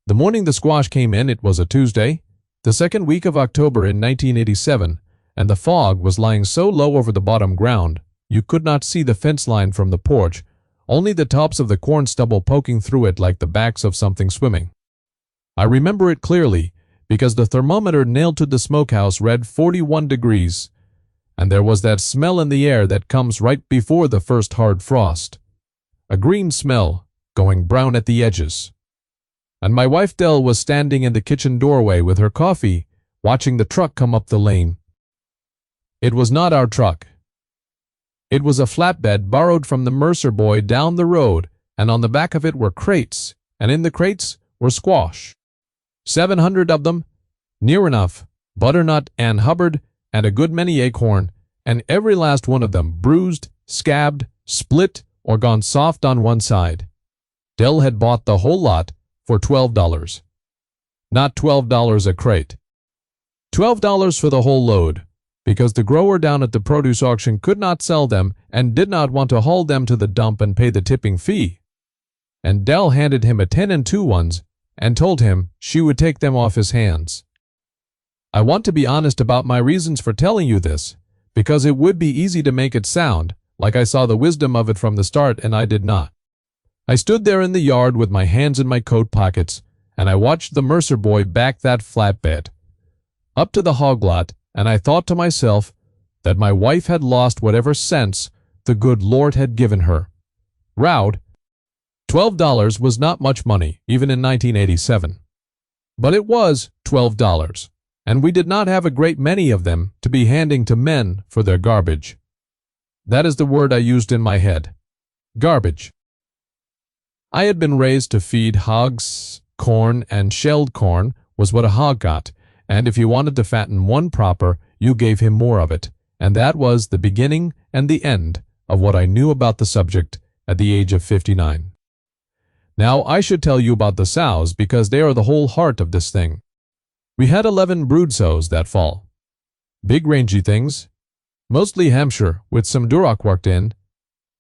The morning the squash came in, it was a Tuesday, the second week of October in 1987, and the fog was lying so low over the bottom ground, you could not see the fence line from the porch, only the tops of the corn stubble poking through it like the backs of something swimming. I remember it clearly, because the thermometer nailed to the smokehouse read 41 degrees, and there was that smell in the air that comes right before the first hard frost. A green smell, going brown at the edges. And my wife Dell was standing in the kitchen doorway with her coffee, watching the truck come up the lane. It was not our truck. It was a flatbed borrowed from the Mercer boy down the road, and on the back of it were crates, and in the crates were squash. 700 of them, near enough, butternut and Hubbard, and a good many acorn, and every last one of them bruised, scabbed, split, or gone soft on one side. Dell had bought the whole lot for $12. Not $12 a crate. $12 for the whole load, because the grower down at the produce auction could not sell them and did not want to haul them to the dump and pay the tipping fee. And Dell handed him a 10 and 2 ones and told him she would take them off his hands. I want to be honest about my reasons for telling you this, because it would be easy to make it sound like I saw the wisdom of it from the start, and I did not. I stood there in the yard with my hands in my coat pockets, and I watched the Mercer boy back that flatbed up to the hog lot, and I thought to myself that my wife had lost whatever sense the good Lord had given her. Rowed, $12 was not much money, even in 1987. But it was $12, and we did not have a great many of them to be handing to men for their garbage. That is the word I used in my head. Garbage. I had been raised to feed hogs. Corn and shelled corn was what a hog got, and if you wanted to fatten one proper, you gave him more of it, and that was the beginning and the end of what I knew about the subject at the age of 59. Now I should tell you about the sows, because they are the whole heart of this thing. We had 11 brood sows that fall. Big rangy things, mostly Hampshire with some Duroc worked in,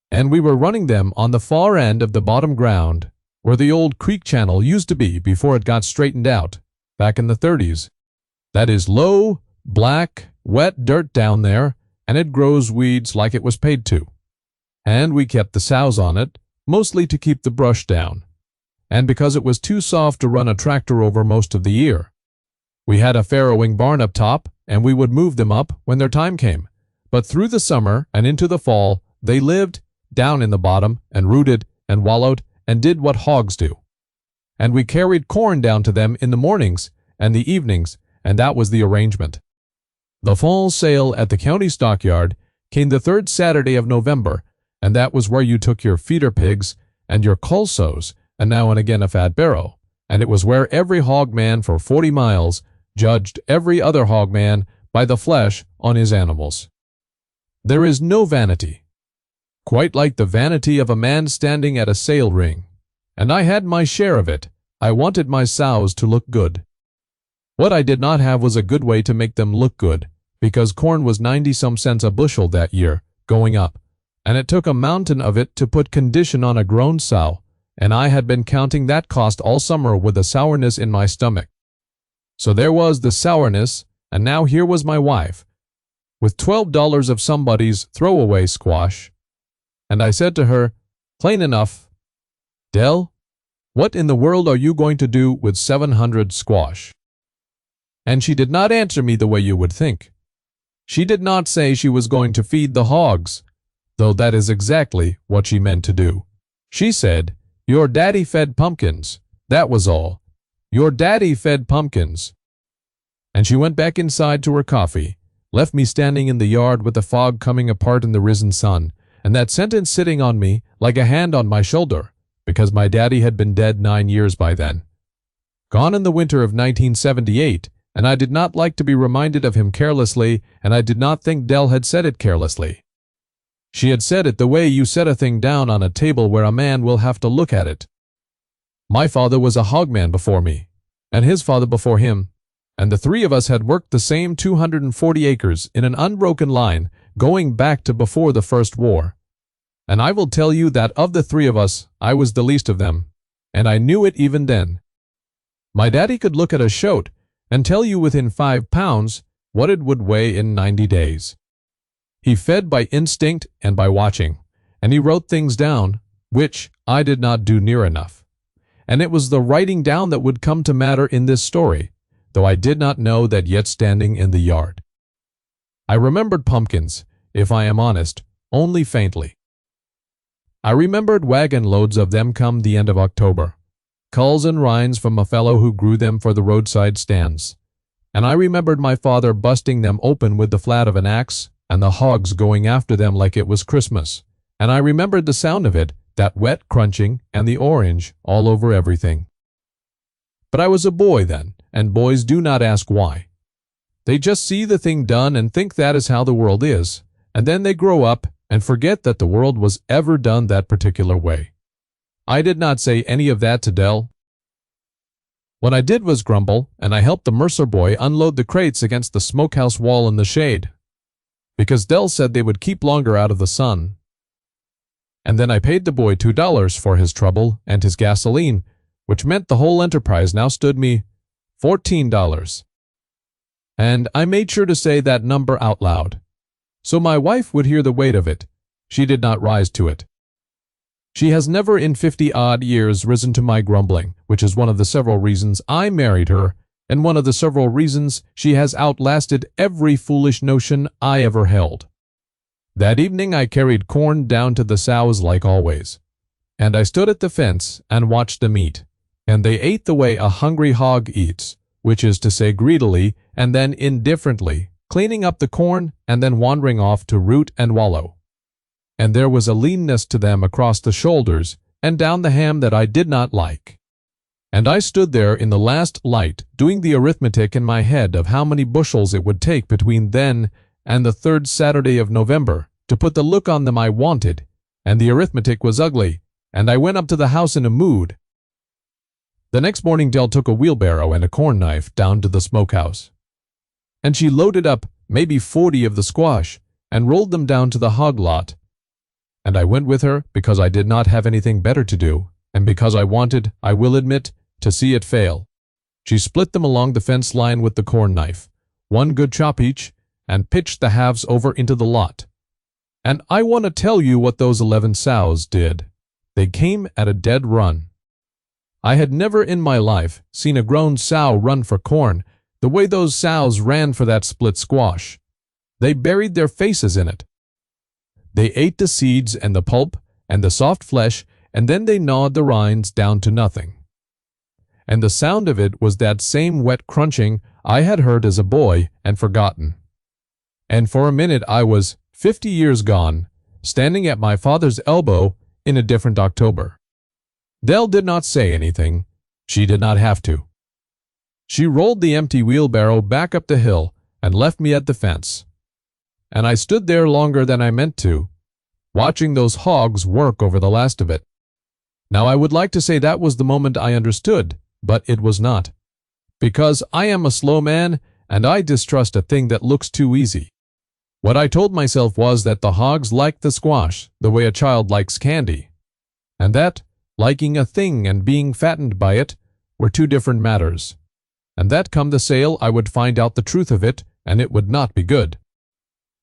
and we were running them on the far end of the bottom ground where the old creek channel used to be before it got straightened out, back in the 30s. That is low, black, wet dirt down there, and it grows weeds like it was paid to. And we kept the sows on it, mostly to keep the brush down, and because it was too soft to run a tractor over most of the year. We had a farrowing barn up top, and we would move them up when their time came. But through the summer and into the fall, they lived down in the bottom and rooted and wallowed and did what hogs do. And we carried corn down to them in the mornings and the evenings, and that was the arrangement. The fall sale at the county stockyard came the third Saturday of November, and that was where you took your feeder pigs and your cull sows, and now and again a fat barrow, and it was where every hog man for 40 miles judged every other hog man by the flesh on his animals. There is no vanity, quite like the vanity of a man standing at a sale ring, and I had my share of it. I wanted my sows to look good. What I did not have was a good way to make them look good, because corn was 90-some cents a bushel that year, going up, and it took a mountain of it to put condition on a grown sow, and I had been counting that cost all summer with a sourness in my stomach. So there was the sourness, and now here was my wife, with $12 of somebody's throwaway squash, and I said to her, plain enough, Dell, what in the world are you going to do with 700 squash? And she did not answer me the way you would think. She did not say she was going to feed the hogs, though that is exactly what she meant to do. She said, your daddy fed pumpkins, that was all. Your daddy fed pumpkins. And she went back inside to her coffee, left me standing in the yard with the fog coming apart in the risen sun, and that sentence sitting on me like a hand on my shoulder, because my daddy had been dead 9 years by then. Gone in the winter of 1978, and I did not like to be reminded of him carelessly, and I did not think Dell had said it carelessly. She had said it the way you set a thing down on a table where a man will have to look at it. My father was a hogman before me, and his father before him, and the three of us had worked the same 240 acres in an unbroken line going back to before the First War. And I will tell you that of the three of us, I was the least of them, and I knew it even then. My daddy could look at a shoat and tell you within 5 pounds what it would weigh in 90 days. He fed by instinct and by watching, and he wrote things down, which I did not do near enough. And it was the writing down that would come to matter in this story, though I did not know that yet standing in the yard. I remembered pumpkins, if I am honest, only faintly. I remembered wagon loads of them come the end of October, culls and rinds from a fellow who grew them for the roadside stands, and I remembered my father busting them open with the flat of an axe and the hogs going after them like it was Christmas, and I remembered the sound of it, that wet crunching and the orange all over everything. But I was a boy then, and boys do not ask why. They just see the thing done and think that is how the world is, and then they grow up and forget that the world was ever done that particular way. I did not say any of that to Dell. What I did was grumble, and I helped the Mercer boy unload the crates against the smokehouse wall in the shade, because Dell said they would keep longer out of the sun. And then I paid the boy $2 for his trouble and his gasoline, which meant the whole enterprise now stood me $14. And I made sure to say that number out loud, so my wife would hear the weight of it. She did not rise to it. She has never in 50-odd years risen to my grumbling, which is one of the several reasons I married her, and one of the several reasons she has outlasted every foolish notion I ever held. That evening I carried corn down to the Sows like always, and I stood at the fence and watched them eat, and they ate the way a hungry hog eats, which is to say greedily and then indifferently, cleaning up the corn and then wandering off to root and wallow. And there was a leanness to them across the shoulders and down the ham that I did not like. And I stood there in the last light doing the arithmetic in my head of how many bushels it would take between then and the 3rd Saturday of November to put the look on them I wanted, and the arithmetic was ugly, and I went up to the house in a mood. The next morning Dell took a wheelbarrow and a corn knife down to the smokehouse, and she loaded up maybe 40 of the squash and rolled them down to the hog lot. And I went with her because I did not have anything better to do, and because I wanted, I will admit, to see it fail. She split them along the fence line with the corn knife, one good chop each, and pitched the halves over into the lot. And I want to tell you what those 11 sows did. They came at a dead run. I had never in my life seen a grown sow run for corn the way those sows ran for that split squash. They buried their faces in it. They ate the seeds and the pulp and the soft flesh, and then they gnawed the rinds down to nothing. And the sound of it was that same wet crunching I had heard as a boy and forgotten. And for a minute I was 50 years gone, standing at my father's elbow in a different October. Dell did not say anything. She did not have to. She rolled the empty wheelbarrow back up the hill and left me at the fence. And I stood there longer than I meant to, watching those hogs work over the last of it. Now I would like to say that was the moment I understood, but it was not. Because I am a slow man, and I distrust a thing that looks too easy. What I told myself was that the hogs liked the squash the way a child likes candy, and that liking a thing and being fattened by it were two different matters, and that come the sale I would find out the truth of it, and it would not be good.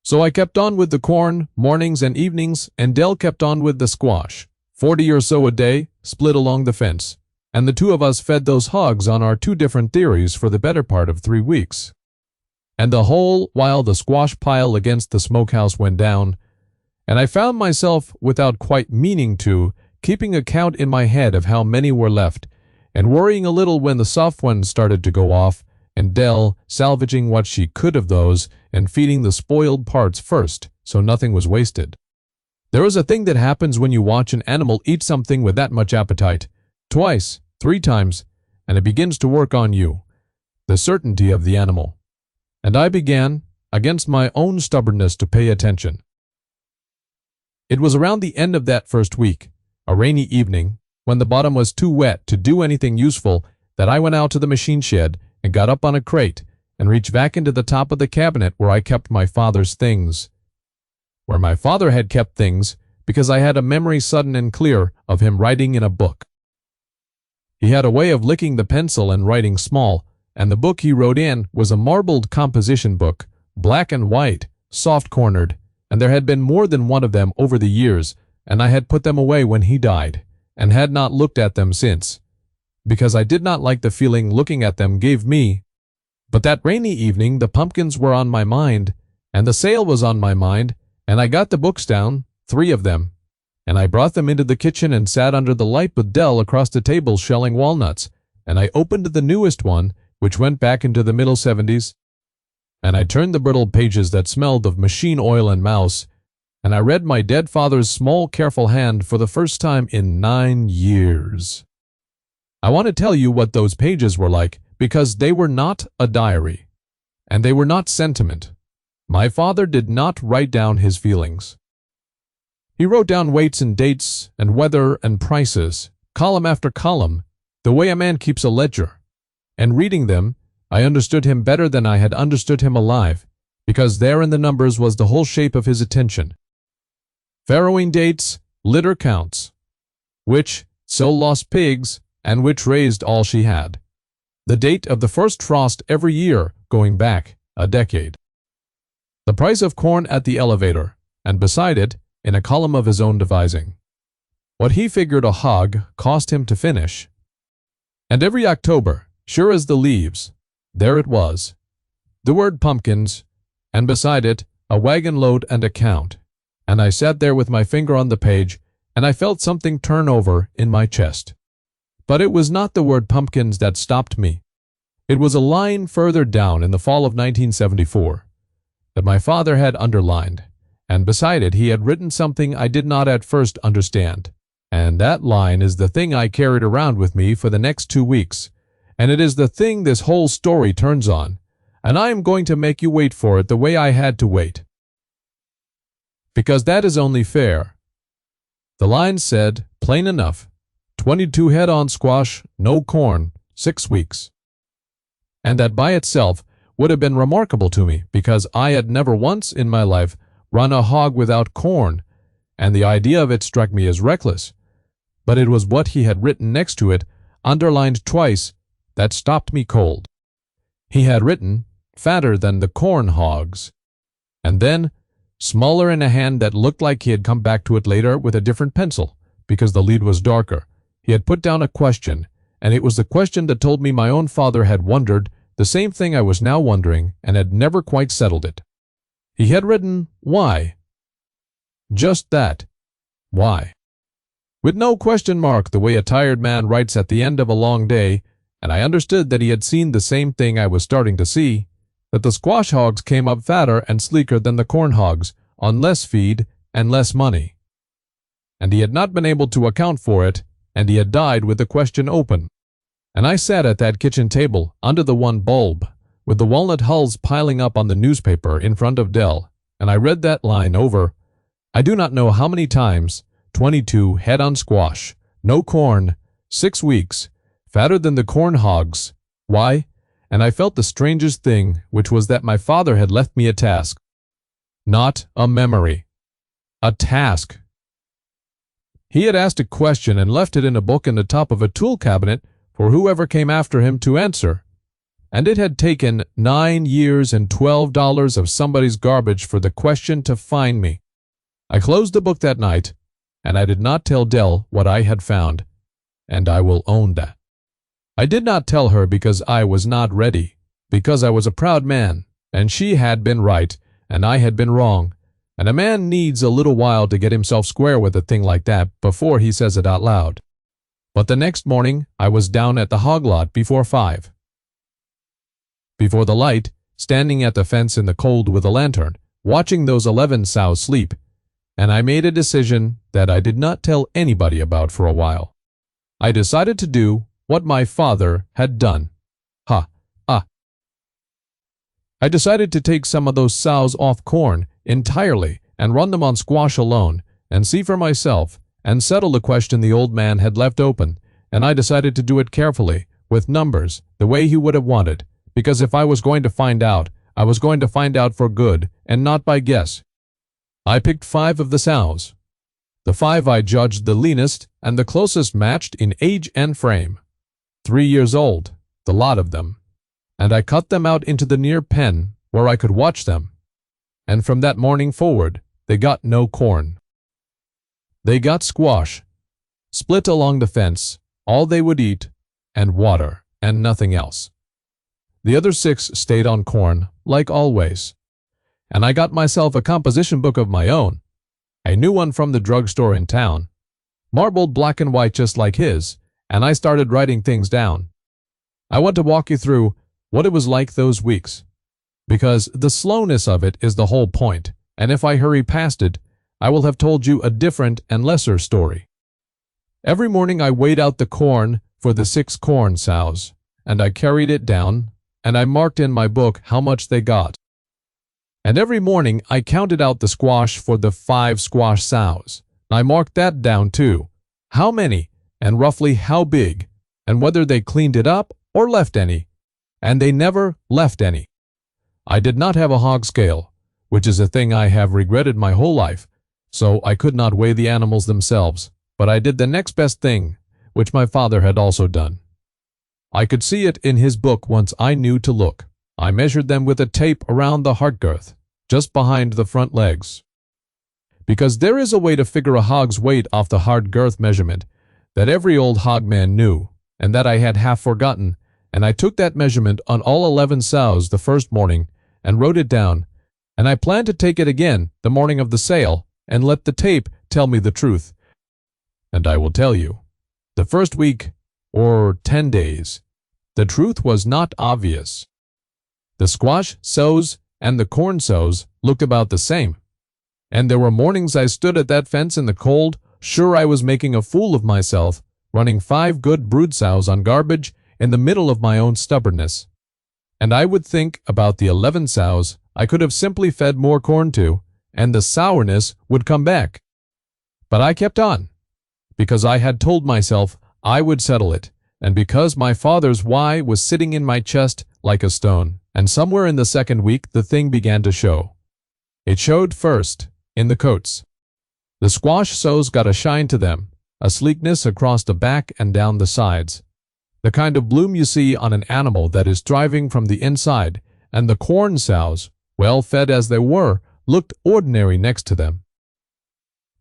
So I kept on with the corn, mornings and evenings, and Dell kept on with the squash, 40 or so a day, split along the fence, and the two of us fed those hogs on our two different theories for the better part of 3 weeks. And the whole while the squash pile against the smokehouse went down, and I found myself, without quite meaning to, keeping account in my head of how many were left, and worrying a little when the soft ones started to go off, and Dell salvaging what she could of those and feeding the spoiled parts first, so nothing was wasted. There is a thing that happens when you watch an animal eat something with that much appetite, twice, 3 times, and it begins to work on you, the certainty of the animal. And I began, against my own stubbornness, to pay attention. It was around the end of that first week, a rainy evening, when the bottom was too wet to do anything useful, that I went out to the machine shed and got up on a crate and reached back into the top of the cabinet where I kept my father's things. Where my father had kept things, because I had a memory sudden and clear of him writing in a book. He had a way of licking the pencil and writing small, and the book he wrote in was a marbled composition book, black and white, soft-cornered, and there had been more than one of them over the years, and I had put them away when he died, and had not looked at them since, because I did not like the feeling looking at them gave me. But that rainy evening the pumpkins were on my mind, and the sale was on my mind, and I got the books down, 3 of them, and I brought them into the kitchen and sat under the light with Dell across the table shelling walnuts, and I opened the newest one, which went back into the middle 70s, and I turned the brittle pages that smelled of machine oil and mouse, and I read my dead father's small, careful hand for the first time in 9 years. I want to tell you what those pages were like, because they were not a diary, and they were not sentiment. My father did not write down his feelings. He wrote down weights and dates and weather and prices, column after column, the way a man keeps a ledger. And reading them, I understood him better than I had understood him alive, because there in the numbers was the whole shape of his attention. Farrowing dates, litter counts, which so lost pigs, and which raised all she had. The date of the first frost every year, going back a decade. The price of corn at the elevator, and beside it, in a column of his own devising, what he figured a hog cost him to finish. And every October, sure as the leaves, there it was, the word pumpkins, and beside it, a wagon load and a count, and I sat there with my finger on the page, and I felt something turn over in my chest. But it was not the word pumpkins that stopped me. It was a line further down in the fall of 1974 that my father had underlined, and beside it he had written something I did not at first understand. And that line is the thing I carried around with me for the next 2 weeks, and it is the thing this whole story turns on, and I am going to make you wait for it the way I had to wait. Because that is only fair. The line said, plain enough, 22 head on squash, no corn, 6 weeks. And that by itself would have been remarkable to me, because I had never once in my life run a hog without corn, and the idea of it struck me as reckless. But it was what he had written next to it, underlined twice, that stopped me cold. He had written, fatter than the corn hogs, and then, smaller in a hand that looked like he had come back to it later with a different pencil, because the lead was darker, he had put down a question, and it was the question that told me my own father had wondered the same thing I was now wondering, and had never quite settled it. He had written, why? Just that. Why? With no question mark, the way a tired man writes at the end of a long day, and I understood that he had seen the same thing I was starting to see, that the squash hogs came up fatter and sleeker than the corn hogs, on less feed and less money. And he had not been able to account for it, and he had died with the question open. And I sat at that kitchen table, under the one bulb, with the walnut hulls piling up on the newspaper in front of Dell, and I read that line over, I do not know how many times, 22 head on squash, no corn, 6 weeks, fatter than the corn hogs. Why? And I felt the strangest thing, which was that my father had left me a task. Not a memory. A task. He had asked a question and left it in a book in the top of a tool cabinet for whoever came after him to answer. And it had taken 9 years and $12 of somebody's garbage for the question to find me. I closed the book that night, and I did not tell Dell what I had found, and I will own that. I did not tell her because I was not ready, because I was a proud man, and she had been right, and I had been wrong, and a man needs a little while to get himself square with a thing like that before he says it out loud. But the next morning I was down at the hog lot before 5. Before the light, standing at the fence in the cold with a lantern, watching those 11 sows sleep, and I made a decision that I did not tell anybody about for a while. I decided to do what my father had done. I decided to take some of those sows off corn entirely and run them on squash alone and see for myself and settle the question the old man had left open, and I decided to do it carefully, with numbers, the way he would have wanted, because if I was going to find out, I was going to find out for good and not by guess. I picked 5 of the sows. The 5 I judged the leanest and the closest matched in age and frame. 3 years old, the lot of them, and I cut them out into the near pen where I could watch them. And from that morning forward, they got no corn. They got squash, split along the fence, all they would eat, and water, and nothing else. The other 6 stayed on corn, like always. And I got myself a composition book of my own, a new one from the drugstore in town, marbled black and white just like his, and I started writing things down. I want to walk you through what it was like those weeks, because the slowness of it is the whole point, and if I hurry past it, I will have told you a different and lesser story. Every morning I weighed out the corn for the 6 corn sows, and I carried it down, and I marked in my book how much they got. And every morning I counted out the squash for the 5 squash sows. I marked that down too, how many, and roughly how big, and whether they cleaned it up or left any, and they never left any. I did not have a hog scale, which is a thing I have regretted my whole life, so I could not weigh the animals themselves, but I did the next best thing, which my father had also done. I could see it in his book once I knew to look. I measured them with a tape around the heart girth, just behind the front legs. Because there is a way to figure a hog's weight off the heart girth measurement that every old hog man knew, and that I had half forgotten, and I took that measurement on all 11 sows the first morning and wrote it down, and I planned to take it again the morning of the sale and let the tape tell me the truth. And I will tell you, the first week, or 10 days, the truth was not obvious. The squash sows and the corn sows looked about the same, and there were mornings I stood at that fence in the cold, sure I was making a fool of myself, running 5 good brood sows on garbage in the middle of my own stubbornness. And I would think about the 11 sows I could have simply fed more corn to, and the sourness would come back. But I kept on, because I had told myself I would settle it, and because my father's why was sitting in my chest like a stone. And somewhere in the second week the thing began to show. It showed first in the coats. The squash sows got a shine to them, a sleekness across the back and down the sides, the kind of bloom you see on an animal that is thriving from the inside, and the corn sows, well fed as they were, looked ordinary next to them.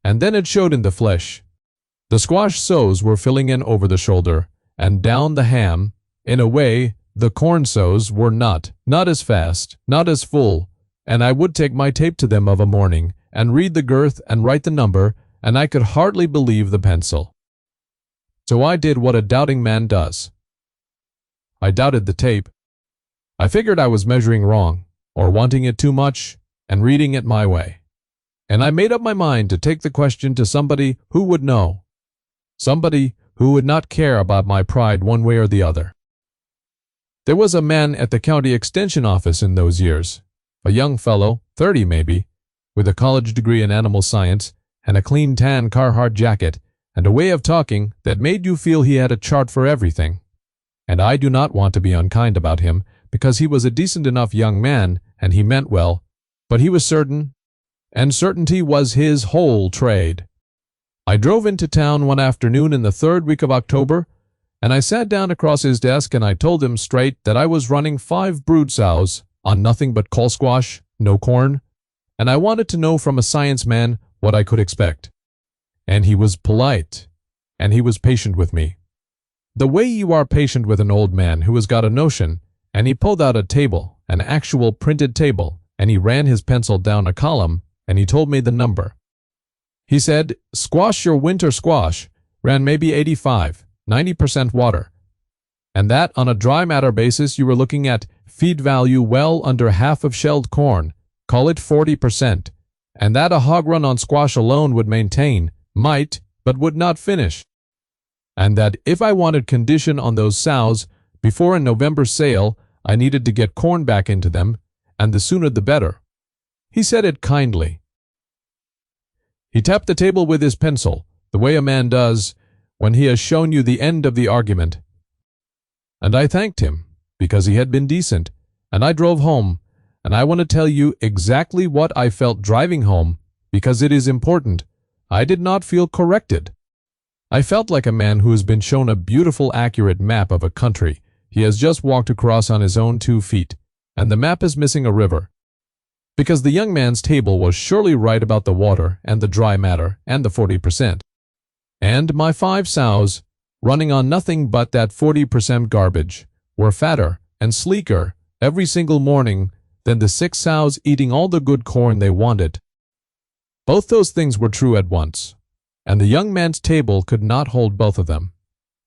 And then it showed in the flesh. The squash sows were filling in over the shoulder and down the ham. In a way, the corn sows were not as fast, not as full, and I would take my tape to them of a morning and read the girth and write the number, and I could hardly believe the pencil. So I did what a doubting man does. I doubted the tape. I figured I was measuring wrong, or wanting it too much, and reading it my way. And I made up my mind to take the question to somebody who would know, somebody who would not care about my pride one way or the other. There was a man at the county extension office in those years, a young fellow, 30 maybe, with a college degree in animal science and a clean tan Carhartt jacket and a way of talking that made you feel he had a chart for everything. And I do not want to be unkind about him, because he was a decent enough young man and he meant well, but he was certain, and certainty was his whole trade. I drove into town one afternoon in the 3rd week of October, and I sat down across his desk and I told him straight that I was running 5 brood sows on nothing but coal squash, no corn, and I wanted to know from a science man what I could expect. And he was polite, and he was patient with me. The way you are patient with an old man who has got a notion, and he pulled out a table, an actual printed table, and he ran his pencil down a column, and he told me the number. He said, squash your winter squash ran maybe 85, 90% water, and that on a dry matter basis you were looking at feed value well under half of shelled corn, call it 40%, and that a hog run on squash alone would maintain, might, but would not finish, and that if I wanted condition on those sows before a November sale, I needed to get corn back into them, and the sooner the better. He said it kindly. He tapped the table with his pencil, the way a man does when he has shown you the end of the argument. And I thanked him, because he had been decent, and I drove home, and I want to tell you exactly what I felt driving home, because it is important. I did not feel corrected. I felt like a man who has been shown a beautiful, accurate map of a country he has just walked across on his own 2 feet, and the map is missing a river. Because the young man's table was surely right about the water and the dry matter and the 40%. And my 5 sows, running on nothing but that 40% garbage, were fatter and sleeker every single morning than the 6 sows eating all the good corn they wanted. Both those things were true at once, and the young man's table could not hold both of them.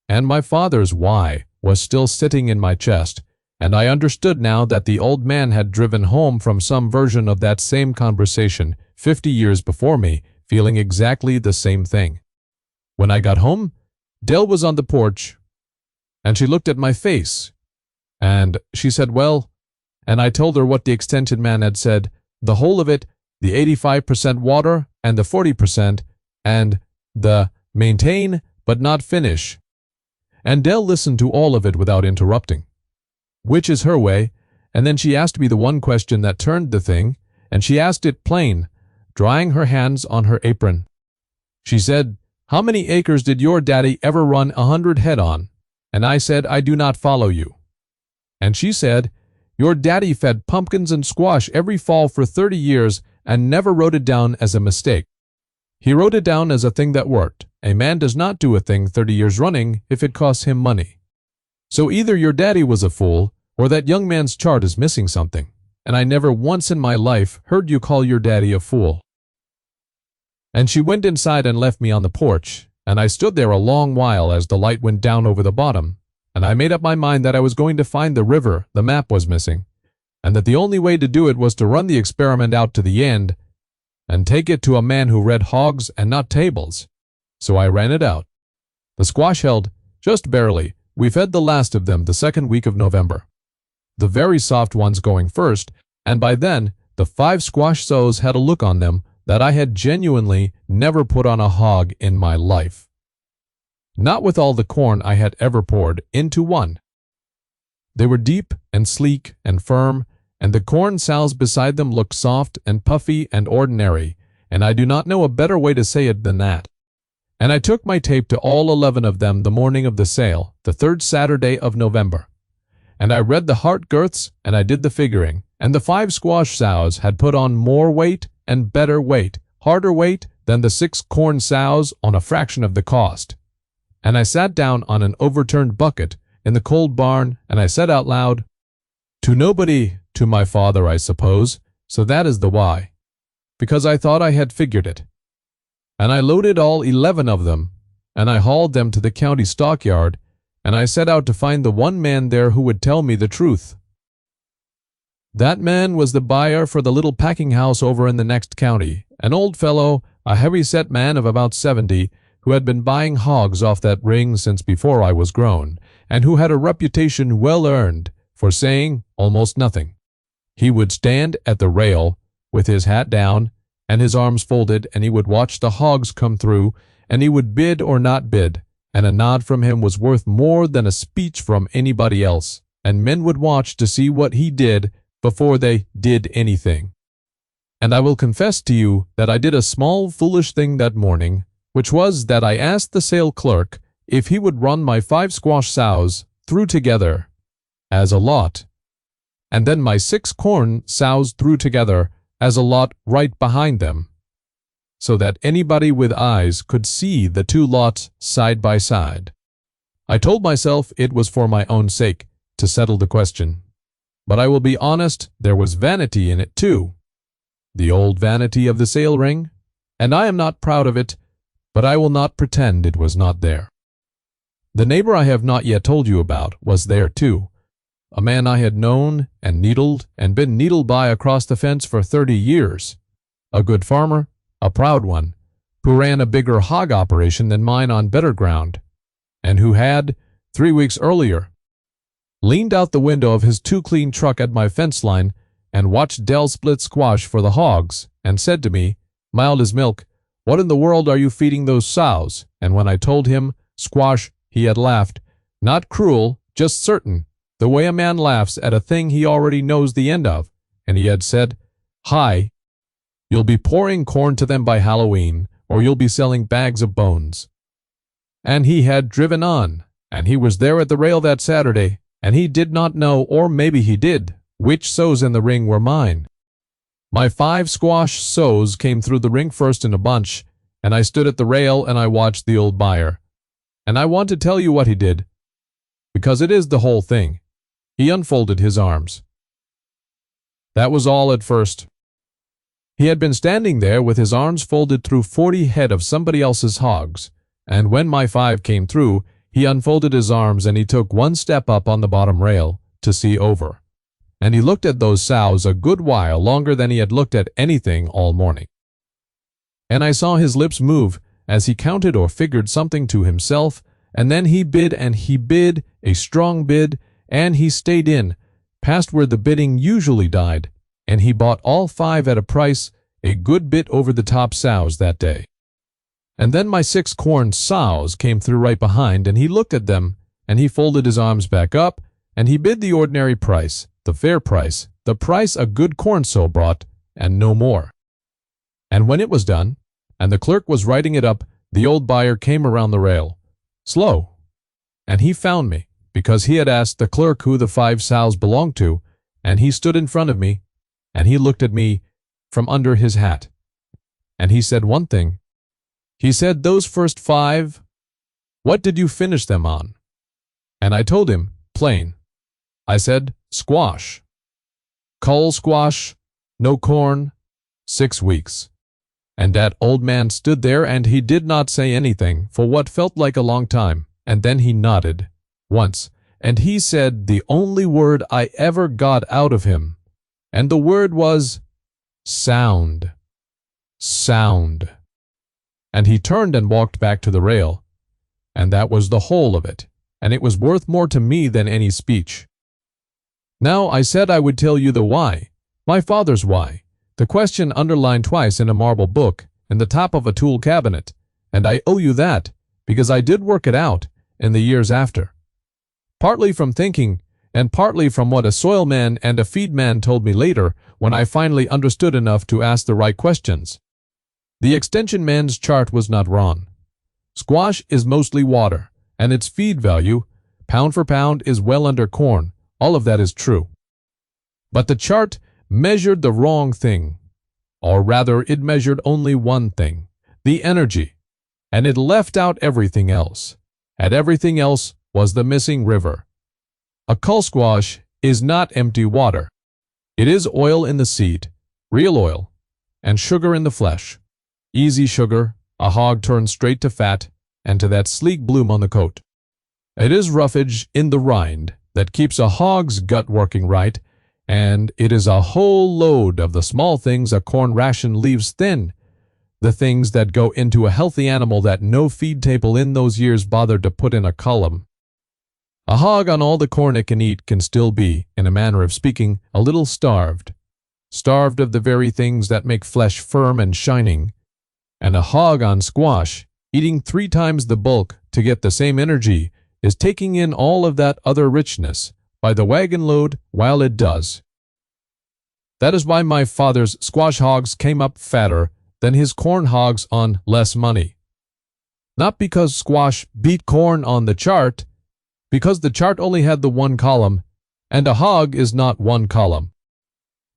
And my father's why was still sitting in my chest, and I understood now that the old man had driven home from some version of that same conversation 50 years before me, feeling exactly the same thing. When I got home, Dell was on the porch, and she looked at my face, and she said, "Well," and I told her what the extension man had said, the whole of it, the 85% water and the 40%, and the maintain but not finish. And Dell listened to all of it without interrupting, which is her way, and then she asked me the one question that turned the thing, and she asked it plain, drying her hands on her apron. She said, "How many acres did your daddy ever run 100 head on?" And I said, "I do not follow you." And she said, "Your daddy fed pumpkins and squash every fall for 30 years and never wrote it down as a mistake. He wrote it down as a thing that worked. A man does not do a thing 30 years running if it costs him money. So either your daddy was a fool, or that young man's chart is missing something, and I never once in my life heard you call your daddy a fool." And she went inside and left me on the porch, and I stood there a long while as the light went down over the bottom, and I made up my mind that I was going to find the river the map was missing, and that the only way to do it was to run the experiment out to the end and take it to a man who read hogs and not tables. So I ran it out. The squash held, just barely. We fed the last of them the second week of November, the very soft ones going first, and by then the 5 squash sows had a look on them that I had genuinely never put on a hog in my life. Not with all the corn I had ever poured into one. They were deep and sleek and firm, and the corn sows beside them looked soft and puffy and ordinary, and I do not know a better way to say it than that. And I took my tape to all 11 of them the morning of the sale, the 3rd Saturday of November. And I read the heart girths, and I did the figuring, and the 5 squash sows had put on more weight and better weight, harder weight than the 6 corn sows on a fraction of the cost. And I sat down on an overturned bucket in the cold barn, and I said out loud, "To nobody, to my father, I suppose, so that is the why," because I thought I had figured it. And I loaded all 11 of them, and I hauled them to the county stockyard, and I set out to find the one man there who would tell me the truth. That man was the buyer for the little packing house over in the next county, an old fellow, a heavy-set man of about 70, who had been buying hogs off that ring since before I was grown, and who had a reputation well earned for saying almost nothing. He would stand at the rail with his hat down and his arms folded, and he would watch the hogs come through, and he would bid or not bid, and a nod from him was worth more than a speech from anybody else, and men would watch to see what he did before they did anything. And I will confess to you that I did a small foolish thing that morning, which was that I asked the sale clerk if he would run my 5 squash sows through together as a lot, and then my 6 corn sows through together as a lot right behind them, so that anybody with eyes could see the 2 lots side by side. I told myself it was for my own sake, to settle the question. But I will be honest, there was vanity in it too. The old vanity of the sale ring, and I am not proud of it, but I will not pretend it was not there. The neighbor I have not yet told you about was there too, a man I had known and needled and been needled by across the fence for 30 years, a good farmer, a proud one, who ran a bigger hog operation than mine on better ground, and who had, 3 weeks earlier, leaned out the window of his too-clean truck at my fence line and watched Dell split squash for the hogs, and said to me, mild as milk, "What in the world are you feeding those sows?" And when I told him squash, he had laughed, not cruel, just certain, the way a man laughs at a thing he already knows the end of, and he had said, "Hi, you'll be pouring corn to them by Halloween, or you'll be selling bags of bones." and he had driven on, and he was there at the rail that Saturday, and he did not know, or maybe he did, which sows in the ring were mine. My 5 squash sows came through the ring first in a bunch, and I stood at the rail and I watched the old buyer. And I want to tell you what he did, because it is the whole thing. He unfolded his arms. That was all at first. He had been standing there with his arms folded through 40 head of somebody else's hogs, and when my 5 came through, he unfolded his arms and he took one step up on the bottom rail to see over. And he looked at those sows a good while longer than he had looked at anything all morning. And I saw his lips move as he counted or figured something to himself, and then he bid, and he bid, a strong bid, and he stayed in, past where the bidding usually died, and he bought all 5 at a price a good bit over the top sows that day. And then my 6 corn sows came through right behind, and he looked at them, and he folded his arms back up, and he bid the ordinary price, the fair price, the price a good corn sow brought, and no more. And when it was done, and the clerk was writing it up, the old buyer came around the rail, slow, and he found me, because he had asked the clerk who the 5 sows belonged to, and he stood in front of me, and he looked at me from under his hat. And he said one thing. He said, "Those first 5, what did you finish them on?" And I told him, plain. I said, "Squash. Cull squash, no corn, 6 weeks." And that old man stood there, and he did not say anything for what felt like a long time, and then he nodded once, and he said the only word I ever got out of him, and the word was sound. Sound. And he turned and walked back to the rail, and that was the whole of it, and it was worth more to me than any speech. Now I said I would tell you the why, my father's why, the question underlined twice in a marble book in the top of a tool cabinet, and I owe you that, because I did work it out in the years after. Partly from thinking, and partly from what a soil man and a feed man told me later when I finally understood enough to ask the right questions. The extension man's chart was not wrong. Squash is mostly water, and its feed value, pound for pound, is well under corn. All of that is true. But the chart measured the wrong thing, or rather it measured only one thing, the energy, and it left out everything else, and everything else was the missing river. A cull squash is not empty water. It is oil in the seed, real oil, and sugar in the flesh, easy sugar, a hog turned straight to fat, and to that sleek bloom on the coat. It is roughage in the rind that keeps a hog's gut working right, and it is a whole load of the small things a corn ration leaves thin, the things that go into a healthy animal that no feed table in those years bothered to put in a column. A hog on all the corn it can eat can still be, in a manner of speaking, a little starved. Starved of the very things that make flesh firm and shining. And a hog on squash, eating 3 times the bulk to get the same energy, is taking in all of that other richness by the wagon load while it does. That is why my father's squash hogs came up fatter than his corn hogs on less money. Not because squash beat corn on the chart, because the chart only had the one column, and a hog is not one column.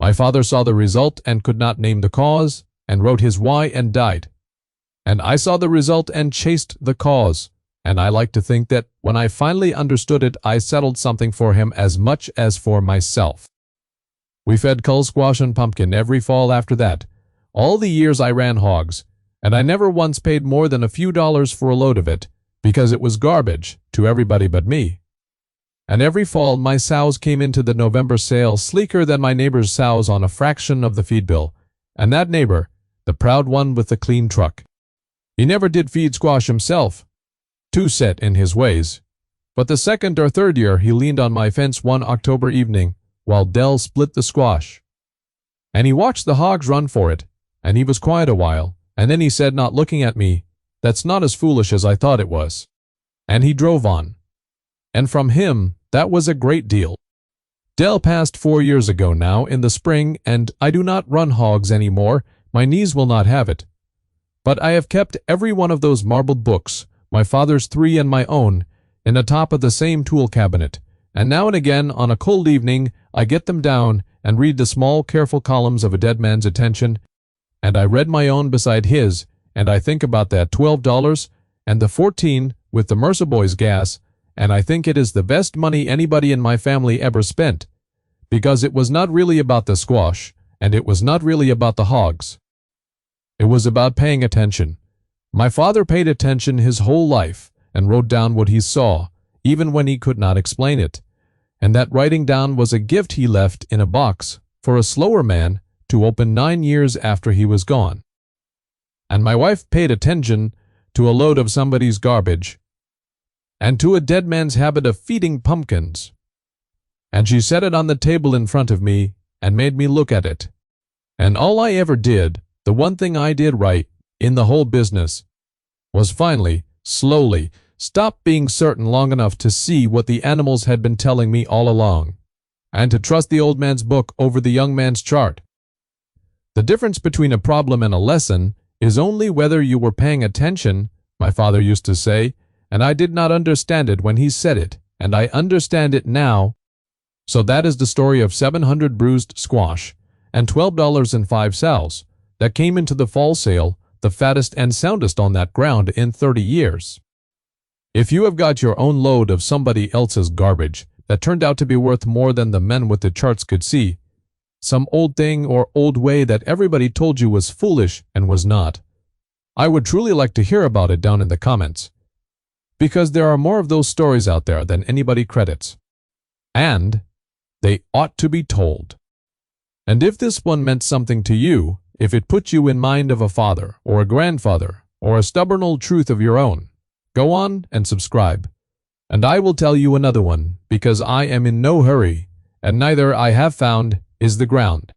My father saw the result and could not name the cause, and wrote his why and died. And I saw the result and chased the cause, and I like to think that when I finally understood it, I settled something for him as much as for myself. We fed cull squash and pumpkin every fall after that, all the years I ran hogs, and I never once paid more than a few dollars for a load of it, because it was garbage to everybody but me. And every fall my sows came into the November sale sleeker than my neighbor's sows on a fraction of the feed bill, and that neighbor, the proud one with the clean truck. He never did feed squash himself, too set in his ways, but the 2nd or 3rd year he leaned on my fence one October evening while Dell split the squash. And he watched the hogs run for it, and he was quiet a while, and then he said, not looking at me, "That's not as foolish as I thought it was." And he drove on. And from him, that was a great deal. Dell passed 4 years ago now in the spring, and I do not run hogs any more. My knees will not have it. But I have kept every one of those marbled books, my father's 3 and my own, in the top of the same tool cabinet, and now and again on a cold evening I get them down and read the small careful columns of a dead man's attention, and I read my own beside his, and I think about that $12 and the 14 with the Mercer Boys gas, and I think it is the best money anybody in my family ever spent, because it was not really about the squash, and it was not really about the hogs. It was about paying attention. My father paid attention his whole life and wrote down what he saw, even when he could not explain it, and that writing down was a gift he left in a box for a slower man to open 9 years after he was gone. And my wife paid attention to a load of somebody's garbage, and to a dead man's habit of feeding pumpkins. And she set it on the table in front of me and made me look at it. And all I ever did, the one thing I did right in the whole business, was finally, slowly, stop being certain long enough to see what the animals had been telling me all along, and to trust the old man's book over the young man's chart. The difference between a problem and a lesson is only whether you were paying attention, my father used to say, and I did not understand it when he said it, and I understand it now. So that is the story of 700 bruised squash and $12.05 sows that came into the fall sale, the fattest and soundest on that ground in 30 years. If you have got your own load of somebody else's garbage that turned out to be worth more than the men with the charts could see, some old thing or old way that everybody told you was foolish and was not, I would truly like to hear about it down in the comments, because there are more of those stories out there than anybody credits, and they ought to be told. And if this one meant something to you, if it put you in mind of a father or a grandfather or a stubborn old truth of your own, go on and subscribe, and I will tell you another one, because I am in no hurry, and neither I have found is the ground.